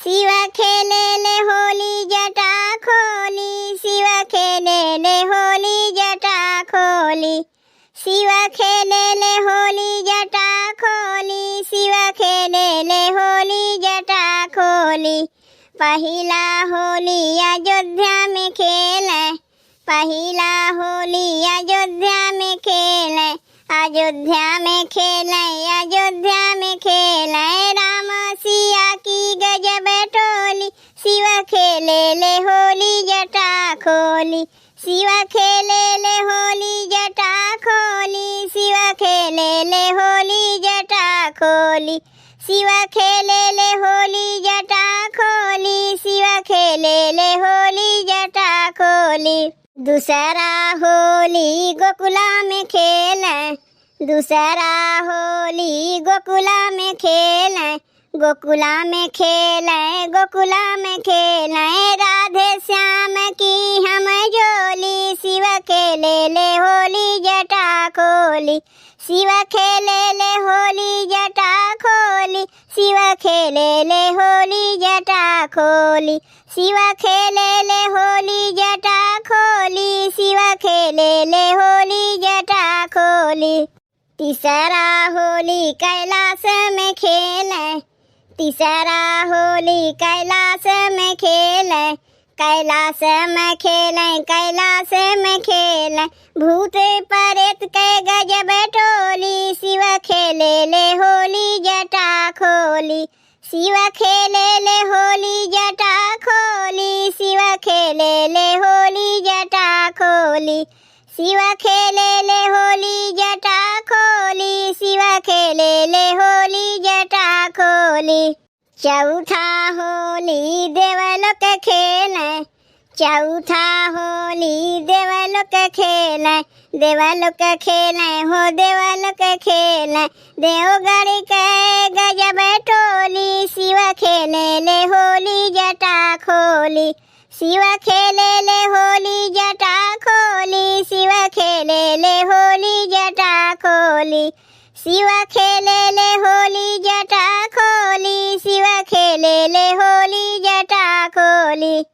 शिव खेले ले होली जटा खोली, शिव खेले ले होली जटा खोली, शिव खेले ले होली जटा खोली, शिव खेले ले होली जटा खोली। पहिला होली अयोध्या में खेले, पहिला होली अयोध्या में खेले, अयोध्या में खेले, अयोध्या में खेले। राम सिया की गजब टोली, शिव खेले ले होली जटा खोली, शिव खेले ले होली जटा खोली, शिव खेले ले होली जटा खोली, शिव खेले ले होली जटा खोली, शिव खेले ले होली जटा खोली। दूसरा होली गोकुला में खेले, दूसरा होली गोकुला में खेले, गोकुला में खेले, गोकुला में खेले। राधे श्याम की हम जोली, शिव खेले ले होली जटा खोली, शिव खेले ले होली जटा खोली, शिव खेले ले होली जटा खोली, शिव खेले ले होली जटा खोली, शिव खेले ले होली जटा खोली। तीसरा होली कैलाश में खेले, तीसरा होली कैलाश में खेले, कैलाश में खेले, कैलाश में खेले। भूत प्रेत के गजब टोली, शिव खेले ले होली जटा खोली, शिव खेले ले होली जटा खोली, शिव खेले ले होली जटा खोली, शिव खेले ले होली जटा खोली, शिव खेले ले होली जटा खोली। चौथा होली देवलोक खेले, चौथा होली देवलोक खेले, देवलोक खेले हो देवलोक खेले। देवगढ़ के गजब टोली, शिव खेले ले होली जटा खोली, शिव खेले ले होली जटा खोली, शिव खेले ले होली जटा खोली, शिव खेले ले होली जटा खोली, शिव खेले ले होली जटा खोली।